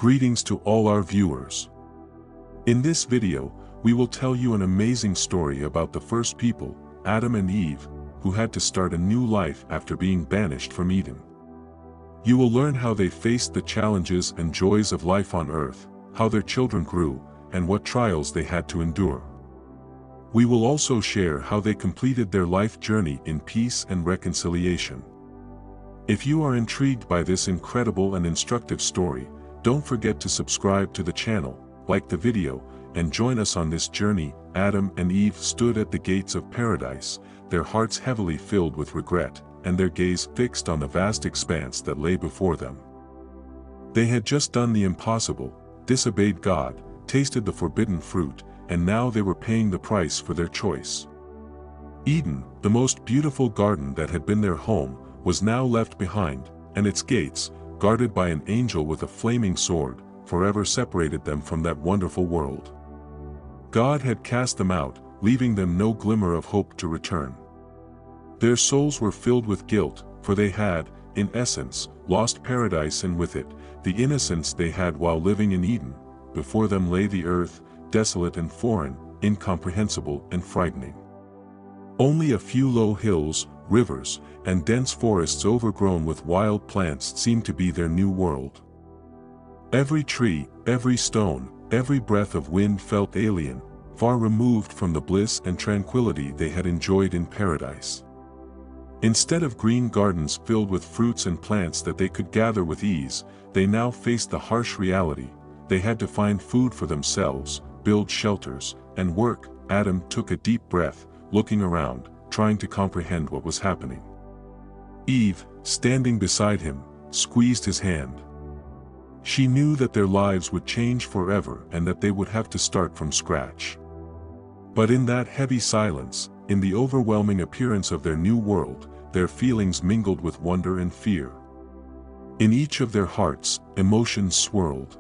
Greetings to all our viewers. In this video, we will tell you an amazing story about the first people, Adam and Eve, who had to start a new life after being banished from Eden. You will learn how they faced the challenges and joys of life on earth, how their children grew, and what trials they had to endure. We will also share how they completed their life journey in peace and reconciliation. If you are intrigued by this incredible and instructive story, don't forget to subscribe to the channel, like the video, and join us on this journey. Adam and Eve stood at the gates of paradise, their hearts heavily filled with regret, and their gaze fixed on the vast expanse that lay before them. They had just done the impossible, disobeyed God, tasted the forbidden fruit, and now they were paying the price for their choice. Eden, the most beautiful garden that had been their home, was now left behind, and its gates, guarded by an angel with a flaming sword, forever separated them from that wonderful world. God had cast them out, leaving them no glimmer of hope to return. Their souls were filled with guilt, for they had, in essence, lost paradise and with it, the innocence they had while living in Eden. Before them lay the earth, desolate and foreign, incomprehensible and frightening. Only a few low hills, rivers, and dense forests overgrown with wild plants seemed to be their new world. Every tree, every stone, every breath of wind felt alien, far removed from the bliss and tranquility they had enjoyed in paradise. Instead of green gardens filled with fruits and plants that they could gather with ease, they now faced the harsh reality. They had to find food for themselves, build shelters, and work. Adam took a deep breath, looking around, trying to comprehend what was happening. Eve, standing beside him, squeezed his hand. She knew that their lives would change forever and that they would have to start from scratch. But in that heavy silence, in the overwhelming appearance of their new world, their feelings mingled with wonder and fear. In each of their hearts, emotions swirled.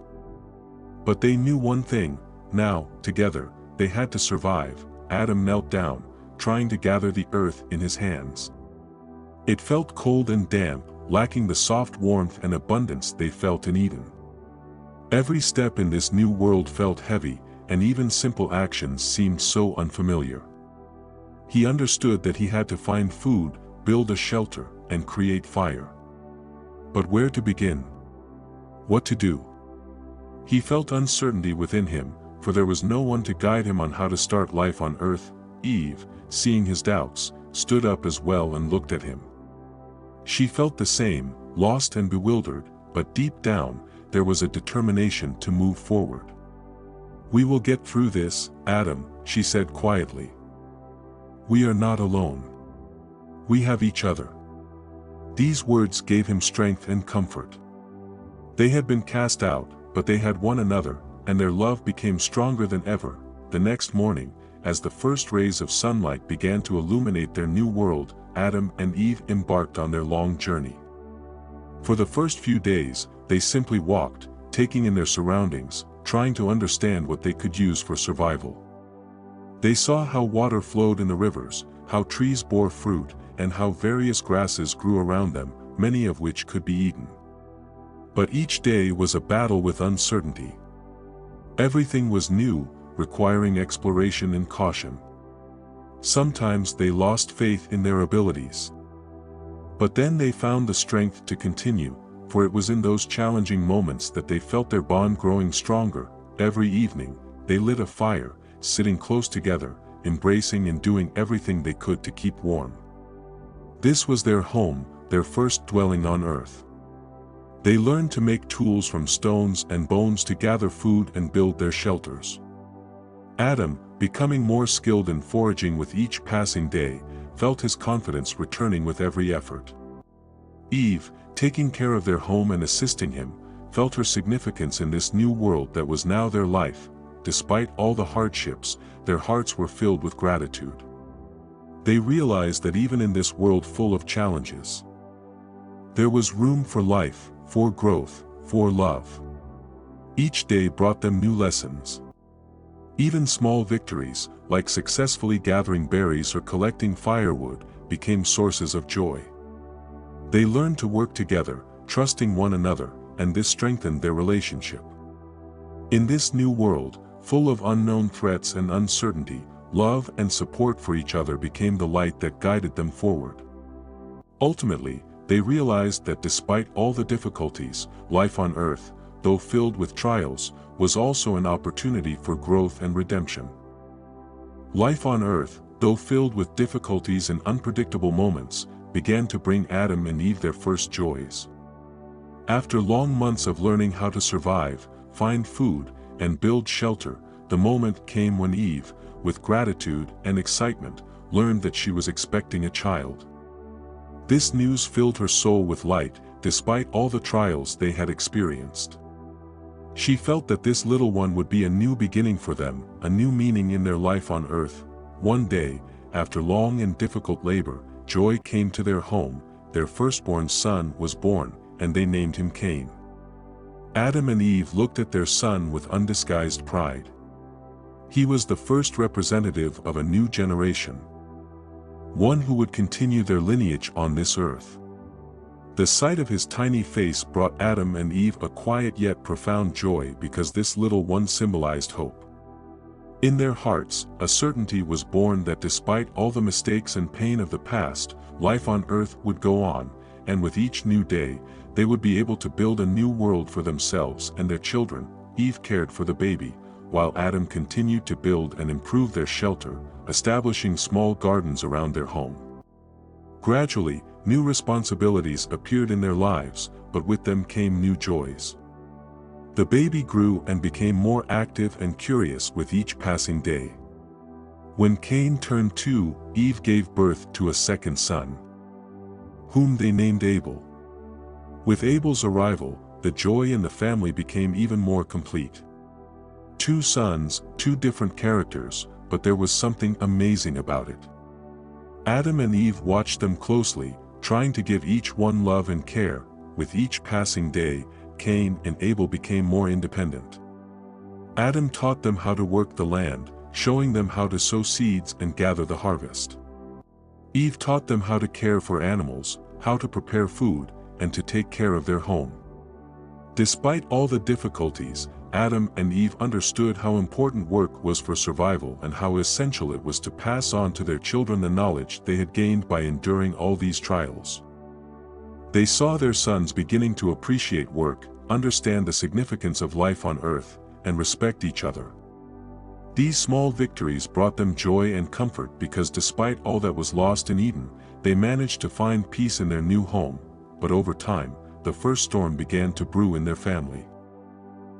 But they knew one thing: now, together, they had to survive. Adam knelt down, trying to gather the earth in his hands. It felt cold and damp, lacking the soft warmth and abundance they felt in Eden. Every step in this new world felt heavy, and even simple actions seemed so unfamiliar. He understood that he had to find food, build a shelter, and create fire. But where to begin? What to do? He felt uncertainty within him, for there was no one to guide him on how to start life on earth. Eve, seeing his doubts, stood up as well and looked at him. She felt the same, lost and bewildered, but deep down, there was a determination to move forward. "We will get through this, Adam," she said quietly. "We are not alone. We have each other." These words gave him strength and comfort. They had been cast out, but they had one another, and their love became stronger than ever. The next morning, as the first rays of sunlight began to illuminate their new world, Adam and Eve embarked on their long journey. For the first few days, they simply walked, taking in their surroundings, trying to understand what they could use for survival. They saw how water flowed in the rivers, how trees bore fruit, and how various grasses grew around them, many of which could be eaten. But each day was a battle with uncertainty. Everything was new, requiring exploration and caution. Sometimes they lost faith in their abilities. But then they found the strength to continue, for it was in those challenging moments that they felt their bond growing stronger. Every evening, they lit a fire, sitting close together, embracing and doing everything they could to keep warm. This was their home, their first dwelling on earth. They learned to make tools from stones and bones to gather food and build their shelters. Adam, becoming more skilled in foraging with each passing day, felt his confidence returning with every effort. Eve, taking care of their home and assisting him, felt her significance in this new world that was now their life. Despite all the hardships, their hearts were filled with gratitude. They realized that even in this world full of challenges, there was room for life, for growth, for love. Each day brought them new lessons. Even small victories, like successfully gathering berries or collecting firewood, became sources of joy. They learned to work together, trusting one another, and this strengthened their relationship. In this new world, full of unknown threats and uncertainty, love and support for each other became the light that guided them forward. Ultimately, they realized that despite all the difficulties, life on Earth, though filled with trials, was also an opportunity for growth and redemption. Life on Earth, though filled with difficulties and unpredictable moments, began to bring Adam and Eve their first joys. After long months of learning how to survive, find food, and build shelter, the moment came when Eve, with gratitude and excitement, learned that she was expecting a child. This news filled her soul with light, despite all the trials they had experienced. She felt that this little one would be a new beginning for them, a new meaning in their life on Earth. One day, after long and difficult labor, joy came to their home. Their firstborn son was born, and they named him Cain. Adam and Eve looked at their son with undisguised pride. He was the first representative of a new generation, one who would continue their lineage on this earth. The sight of his tiny face brought Adam and Eve a quiet yet profound joy, because this little one symbolized hope. In their hearts, a certainty was born that despite all the mistakes and pain of the past, life on Earth would go on, and with each new day, they would be able to build a new world for themselves and their children. Eve cared for the baby, while Adam continued to build and improve their shelter, establishing small gardens around their home. Gradually, new responsibilities appeared in their lives, but with them came new joys. The baby grew and became more active and curious with each passing day. When Cain turned 2, Eve gave birth to a second son, whom they named Abel. With Abel's arrival, the joy in the family became even more complete. 2 sons, 2 different characters, but there was something amazing about it. Adam and Eve watched them closely, trying to give each one love and care. With each passing day, Cain and Abel became more independent. Adam taught them how to work the land, showing them how to sow seeds and gather the harvest. Eve taught them how to care for animals, how to prepare food, and to take care of their home. Despite all the difficulties, Adam and Eve understood how important work was for survival and how essential it was to pass on to their children the knowledge they had gained by enduring all these trials. They saw their sons beginning to appreciate work, understand the significance of life on Earth, and respect each other. These small victories brought them joy and comfort, because despite all that was lost in Eden, they managed to find peace in their new home. But over time, the first storm began to brew in their family.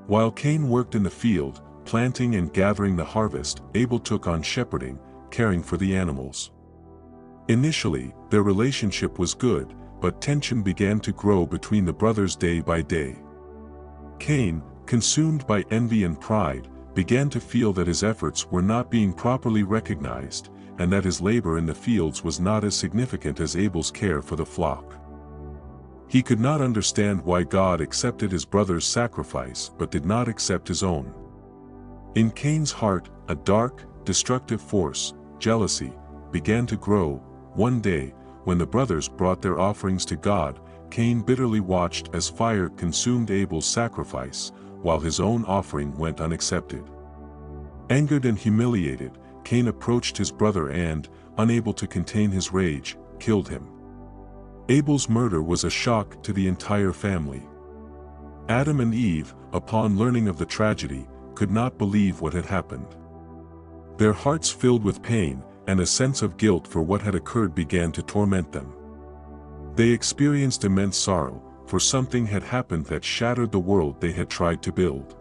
While Cain worked in the field, planting and gathering the harvest, Abel took on shepherding, caring for the animals. Initially, their relationship was good, but tension began to grow between the brothers day by day. Cain, consumed by envy and pride, began to feel that his efforts were not being properly recognized, and that his labor in the fields was not as significant as Abel's care for the flock. He could not understand why God accepted his brother's sacrifice but did not accept his own. In Cain's heart, a dark, destructive force, jealousy, began to grow. One day, when the brothers brought their offerings to God, Cain bitterly watched as fire consumed Abel's sacrifice, while his own offering went unaccepted. Angered and humiliated, Cain approached his brother and, unable to contain his rage, killed him. Abel's murder was a shock to the entire family. Adam and Eve, upon learning of the tragedy, could not believe what had happened. Their hearts filled with pain, and a sense of guilt for what had occurred began to torment them. They experienced immense sorrow, for something had happened that shattered the world they had tried to build.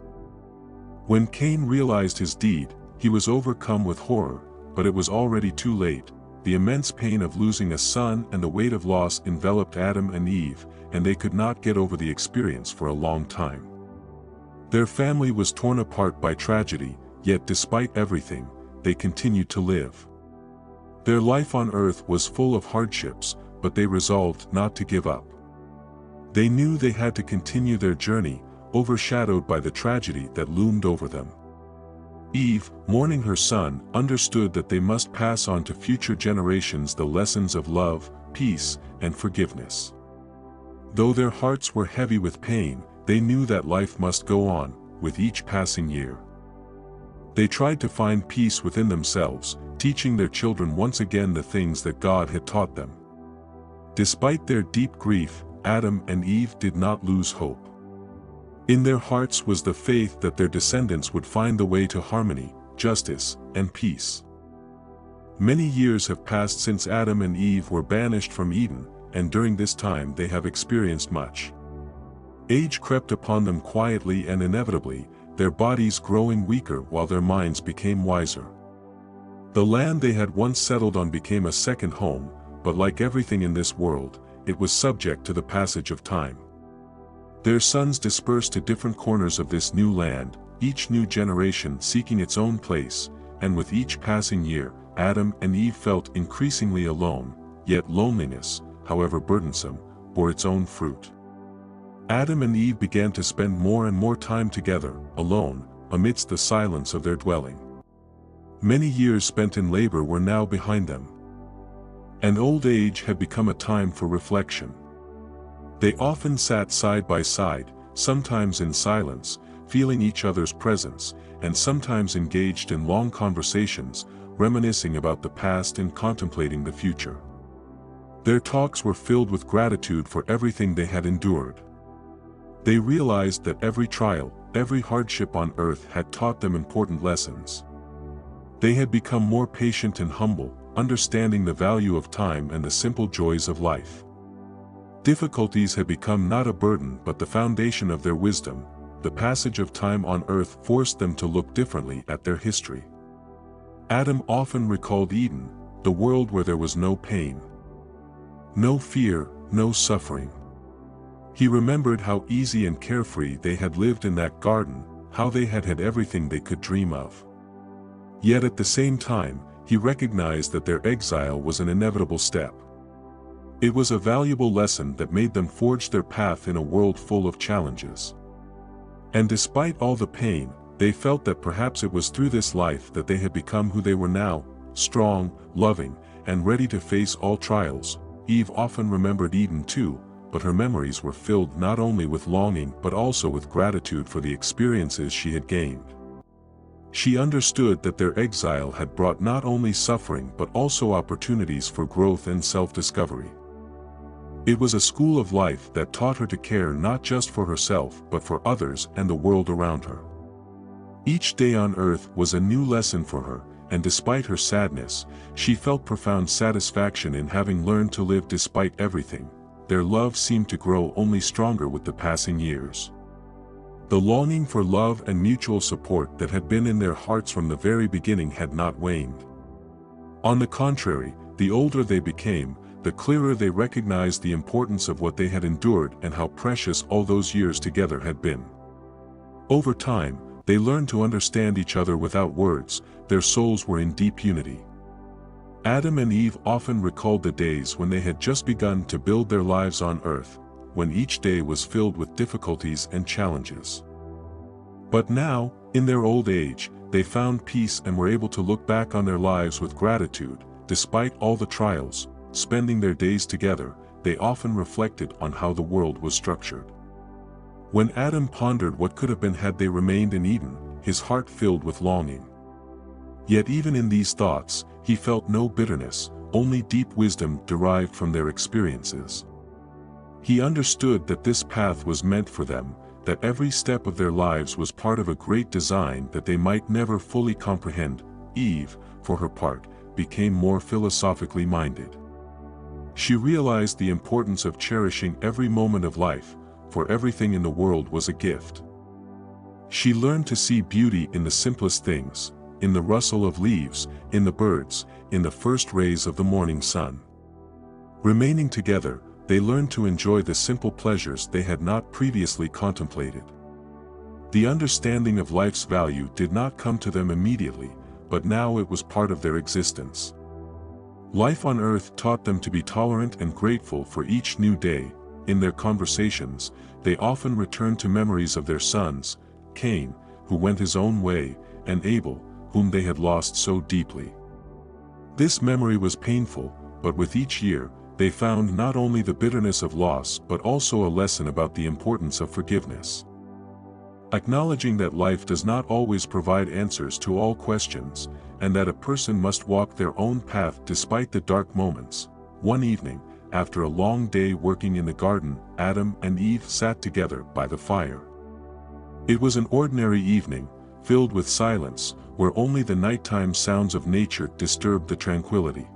When Cain realized his deed, he was overcome with horror, but it was already too late. The immense pain of losing a son and the weight of loss enveloped Adam and Eve, and they could not get over the experience for a long time. Their family was torn apart by tragedy, yet despite everything, they continued to live. Their life on earth was full of hardships, but they resolved not to give up. They knew they had to continue their journey, overshadowed by the tragedy that loomed over them. Eve, mourning her son, understood that they must pass on to future generations the lessons of love, peace, and forgiveness. Though their hearts were heavy with pain, they knew that life must go on, with each passing year. They tried to find peace within themselves, teaching their children once again the things that God had taught them. Despite their deep grief, Adam and Eve did not lose hope. In their hearts was the faith that their descendants would find the way to harmony, justice, and peace. Many years have passed since Adam and Eve were banished from Eden, and during this time they have experienced much. Age crept upon them quietly and inevitably, their bodies growing weaker while their minds became wiser. The land they had once settled on became a second home, but like everything in this world, it was subject to the passage of time. Their sons dispersed to different corners of this new land, each new generation seeking its own place, and with each passing year, Adam and Eve felt increasingly alone, yet loneliness, however burdensome, bore its own fruit. Adam and Eve began to spend more and more time together, alone, amidst the silence of their dwelling. Many years spent in labor were now behind them. And old age had become a time for reflection. They often sat side by side, sometimes in silence, feeling each other's presence, and sometimes engaged in long conversations, reminiscing about the past and contemplating the future. Their talks were filled with gratitude for everything they had endured. They realized that every trial, every hardship on earth had taught them important lessons. They had become more patient and humble, understanding the value of time and the simple joys of life. Difficulties had become not a burden but the foundation of their wisdom. The passage of time on earth forced them to look differently at their history. Adam often recalled Eden, the world where there was no pain, no fear, no suffering. He remembered how easy and carefree they had lived in that garden, how they had had everything they could dream of. Yet at the same time, he recognized that their exile was an inevitable step. It was a valuable lesson that made them forge their path in a world full of challenges. And despite all the pain, they felt that perhaps it was through this life that they had become who they were now, strong, loving, and ready to face all trials. Eve often remembered Eden too, but her memories were filled not only with longing but also with gratitude for the experiences she had gained. She understood that their exile had brought not only suffering but also opportunities for growth and self-discovery. It was a school of life that taught her to care not just for herself but for others and the world around her. Each day on earth was a new lesson for her, and despite her sadness, she felt profound satisfaction in having learned to live despite everything. Their love seemed to grow only stronger with the passing years. The longing for love and mutual support that had been in their hearts from the very beginning had not waned. On the contrary, the older they became, the clearer they recognized the importance of what they had endured and how precious all those years together had been. Over time, they learned to understand each other without words. Their souls were in deep unity. Adam and Eve often recalled the days when they had just begun to build their lives on earth, when each day was filled with difficulties and challenges. But now, in their old age, they found peace and were able to look back on their lives with gratitude. Despite all the trials, spending their days together, they often reflected on how the world was structured. When Adam pondered what could have been had they remained in Eden, his heart filled with longing. Yet even in these thoughts, he felt no bitterness, only deep wisdom derived from their experiences. He understood that this path was meant for them, that every step of their lives was part of a great design that they might never fully comprehend. Eve, for her part, became more philosophically minded. She realized the importance of cherishing every moment of life, for everything in the world was a gift. She learned to see beauty in the simplest things, in the rustle of leaves, in the birds, in the first rays of the morning sun. Remaining together, they learned to enjoy the simple pleasures they had not previously contemplated. The understanding of life's value did not come to them immediately, but now it was part of their existence. Life on earth taught them to be tolerant and grateful for each new day. In their conversations, they often returned to memories of their sons, Cain, who went his own way, and Abel, whom they had lost so deeply. This memory was painful, but with each year, they found not only the bitterness of loss but also a lesson about the importance of forgiveness. Acknowledging that life does not always provide answers to all questions, and that a person must walk their own path despite the dark moments. One evening, after a long day working in the garden, Adam and Eve sat together by the fire. It was an ordinary evening, filled with silence, where only the nighttime sounds of nature disturbed the tranquility.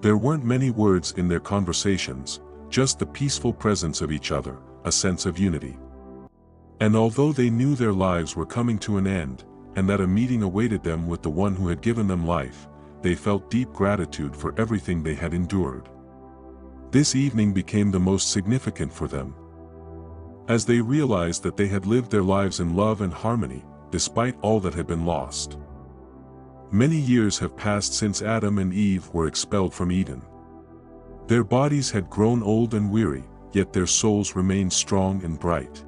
There weren't many words in their conversations, just the peaceful presence of each other, a sense of unity. And although they knew their lives were coming to an end, and that a meeting awaited them with the one who had given them life, they felt deep gratitude for everything they had endured. This evening became the most significant for them, as they realized that they had lived their lives in love and harmony, despite all that had been lost. Many years have passed since Adam and Eve were expelled from Eden. Their bodies had grown old and weary, yet their souls remained strong and bright.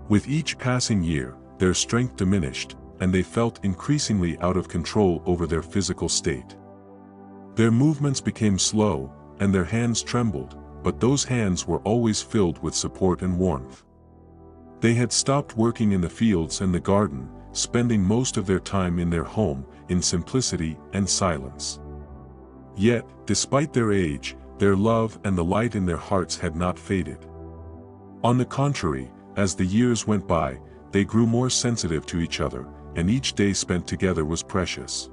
With each passing year, their strength diminished, and they felt increasingly out of control over their physical state. Their movements became slow, and their hands trembled, but those hands were always filled with support and warmth. They had stopped working in the fields and the garden, spending most of their time in their home, in simplicity and silence. Yet, despite their age, their love and the light in their hearts had not faded. On the contrary, as the years went by, they grew more sensitive to each other, and each day spent together was precious.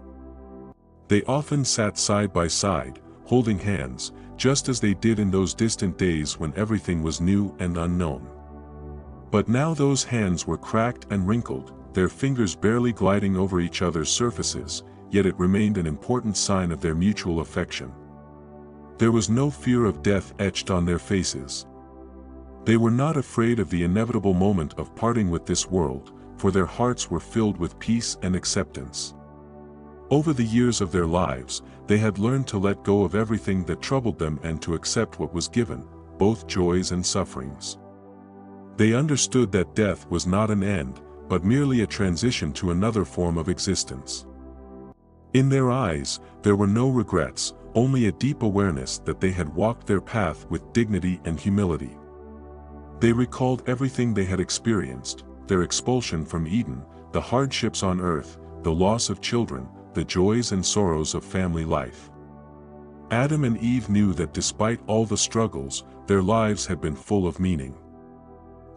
They often sat side by side, holding hands, just as they did in those distant days when everything was new and unknown. But now those hands were cracked and wrinkled, their fingers barely gliding over each other's surfaces, yet it remained an important sign of their mutual affection. There was no fear of death etched on their faces. They were not afraid of the inevitable moment of parting with this world, for their hearts were filled with peace and acceptance. Over the years of their lives, they had learned to let go of everything that troubled them and to accept what was given, both joys and sufferings. They understood that death was not an end, but merely a transition to another form of existence. In their eyes, there were no regrets, only a deep awareness that they had walked their path with dignity and humility. They recalled everything they had experienced, their expulsion from Eden, the hardships on earth, the loss of children, the joys and sorrows of family life. Adam and Eve knew that despite all the struggles, their lives had been full of meaning.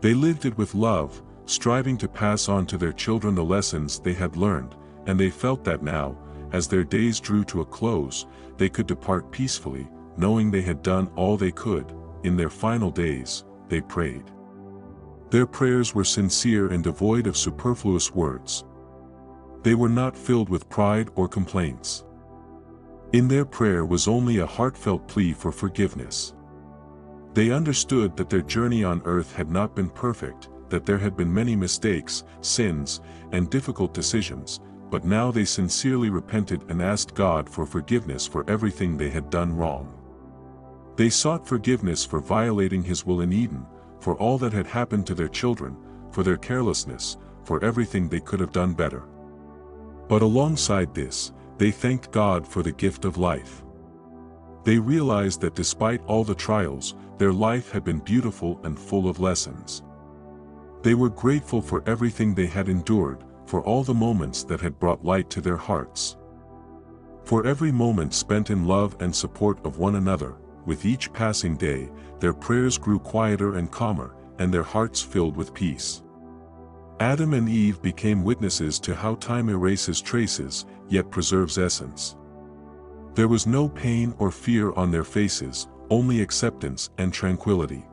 They lived it with love, striving to pass on to their children the lessons they had learned, and they felt that now, as their days drew to a close, they could depart peacefully, knowing they had done all they could. In their final days, they prayed. Their prayers were sincere and devoid of superfluous words. They were not filled with pride or complaints. In their prayer was only a heartfelt plea for forgiveness. They understood that their journey on earth had not been perfect, that there had been many mistakes, sins, and difficult decisions, but now they sincerely repented and asked God for forgiveness for everything they had done wrong. They sought forgiveness for violating His will in Eden, for all that had happened to their children, for their carelessness, for everything they could have done better. But alongside this, they thanked God for the gift of life. They realized that despite all the trials, their life had been beautiful and full of lessons. They were grateful for everything they had endured, for all the moments that had brought light to their hearts. For every moment spent in love and support of one another. With each passing day, their prayers grew quieter and calmer, and their hearts filled with peace. Adam and Eve became witnesses to how time erases traces, yet preserves essence. There was no pain or fear on their faces, only acceptance and tranquility.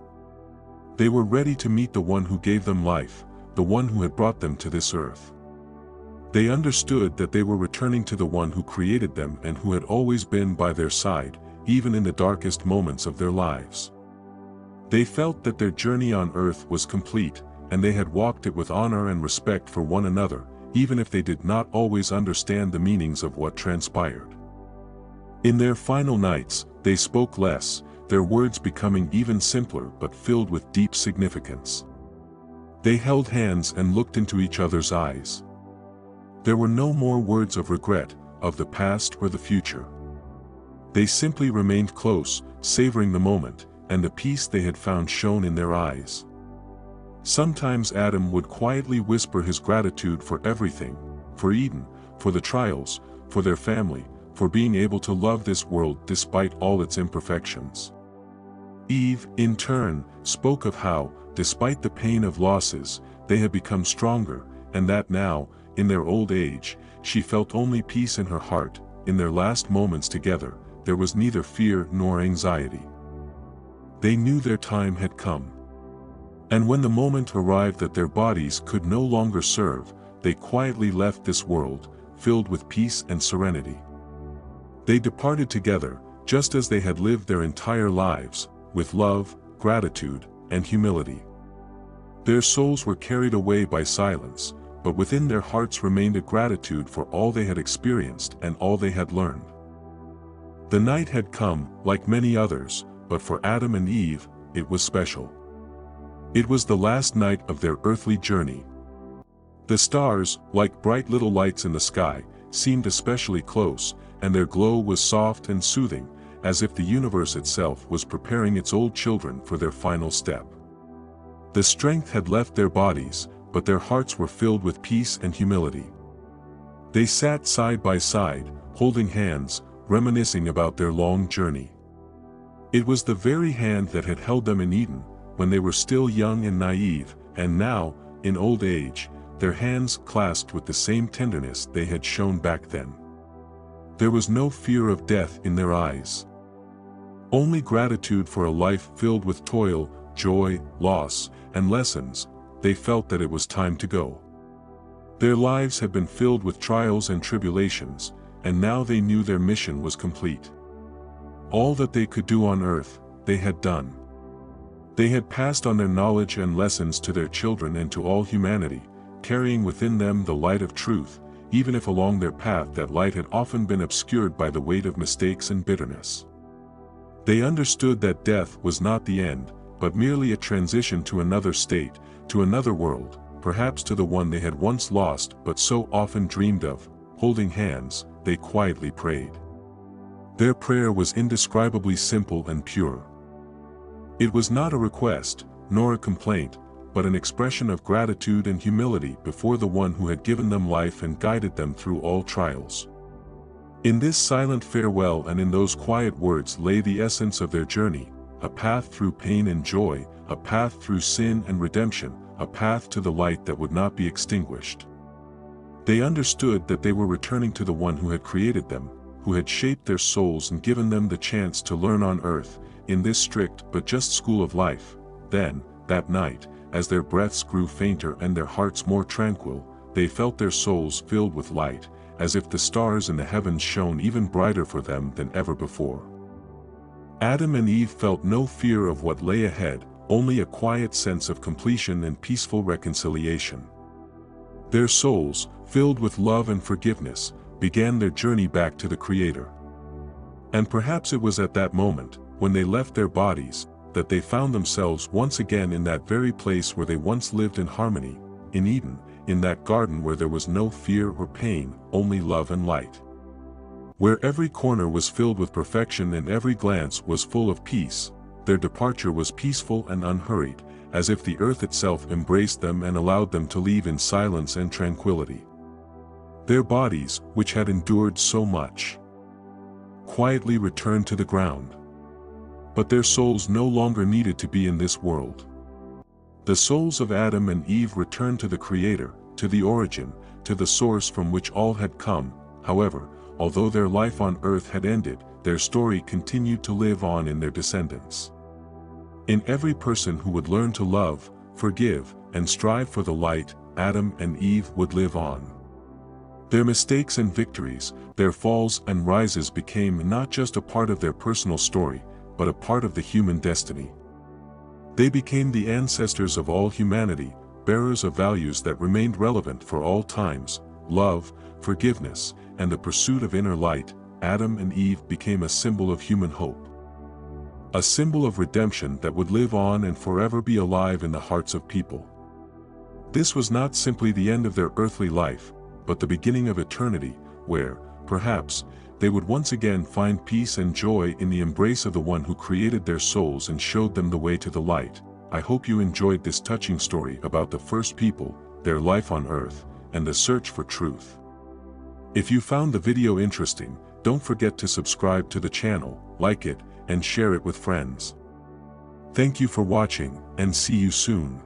They were ready to meet the one who gave them life, the one who had brought them to this earth. They understood that they were returning to the one who created them and who had always been by their side, even in the darkest moments of their lives. They felt that their journey on earth was complete, and they had walked it with honor and respect for one another, even if they did not always understand the meanings of what transpired. In their final nights, they spoke less, their words becoming even simpler but filled with deep significance. They held hands and looked into each other's eyes. There were no more words of regret, of the past or the future. They simply remained close, savoring the moment, and the peace they had found shone in their eyes. Sometimes Adam would quietly whisper his gratitude for everything, for Eden, for the trials, for their family, for being able to love this world despite all its imperfections. Eve, in turn, spoke of how, despite the pain of losses, they had become stronger, and that now, in their old age, she felt only peace in her heart. In their last moments together, there was neither fear nor anxiety. They knew their time had come. And when the moment arrived that their bodies could no longer serve, they quietly left this world, filled with peace and serenity. They departed together, just as they had lived their entire lives, with love, gratitude, and humility. Their souls were carried away by silence, but within their hearts remained a gratitude for all they had experienced and all they had learned. The night had come, like many others, but for Adam and Eve, it was special. It was the last night of their earthly journey. The stars, like bright little lights in the sky, seemed especially close, and their glow was soft and soothing, as if the universe itself was preparing its old children for their final step. The strength had left their bodies, but their hearts were filled with peace and humility. They sat side by side, holding hands, reminiscing about their long journey. It was the very hand that had held them in Eden, when they were still young and naive, and now, in old age, their hands clasped with the same tenderness they had shown back then. There was no fear of death in their eyes. Only gratitude for a life filled with toil, joy, loss, and lessons. They felt that it was time to go. Their lives had been filled with trials and tribulations, and now they knew their mission was complete. All that they could do on earth, they had done. They had passed on their knowledge and lessons to their children and to all humanity, carrying within them the light of truth, even if along their path that light had often been obscured by the weight of mistakes and bitterness. They understood that death was not the end, but merely a transition to another state, to another world, perhaps to the one they had once lost but so often dreamed of. Holding hands, they quietly prayed. Their prayer was indescribably simple and pure. It was not a request, nor a complaint, but an expression of gratitude and humility before the one who had given them life and guided them through all trials. In this silent farewell and in those quiet words lay the essence of their journey, a path through pain and joy, a path through sin and redemption, a path to the light that would not be extinguished. They understood that they were returning to the one who had created them, who had shaped their souls and given them the chance to learn on earth, in this strict but just school of life. Then, that night, as their breaths grew fainter and their hearts more tranquil, they felt their souls filled with light, as if the stars in the heavens shone even brighter for them than ever before. Adam and Eve felt no fear of what lay ahead, only a quiet sense of completion and peaceful reconciliation. Their souls, filled with love and forgiveness, began their journey back to the Creator. And perhaps it was at that moment, when they left their bodies, that they found themselves once again in that very place where they once lived in harmony, in Eden, in that garden where there was no fear or pain, only love and light. Where every corner was filled with perfection and every glance was full of peace, their departure was peaceful and unhurried, as if the earth itself embraced them and allowed them to leave in silence and tranquility. Their bodies, which had endured so much, quietly returned to the ground. But their souls no longer needed to be in this world. The souls of Adam and Eve returned to the Creator, to the origin, to the source from which all had come. However, although their life on earth had ended, their story continued to live on in their descendants. In every person who would learn to love, forgive, and strive for the light, Adam and Eve would live on. Their mistakes and victories, their falls and rises became not just a part of their personal story, but a part of the human destiny. They became the ancestors of all humanity, bearers of values that remained relevant for all times: love, forgiveness, and the pursuit of inner light. Adam and Eve became a symbol of human hope. A symbol of redemption that would live on and forever be alive in the hearts of people. This was not simply the end of their earthly life, but the beginning of eternity, where, perhaps, they would once again find peace and joy in the embrace of the one who created their souls and showed them the way to the light. I hope you enjoyed this touching story about the first people, their life on Earth, and the search for truth. If you found the video interesting, don't forget to subscribe to the channel, like it, and share it with friends. Thank you for watching, and see you soon.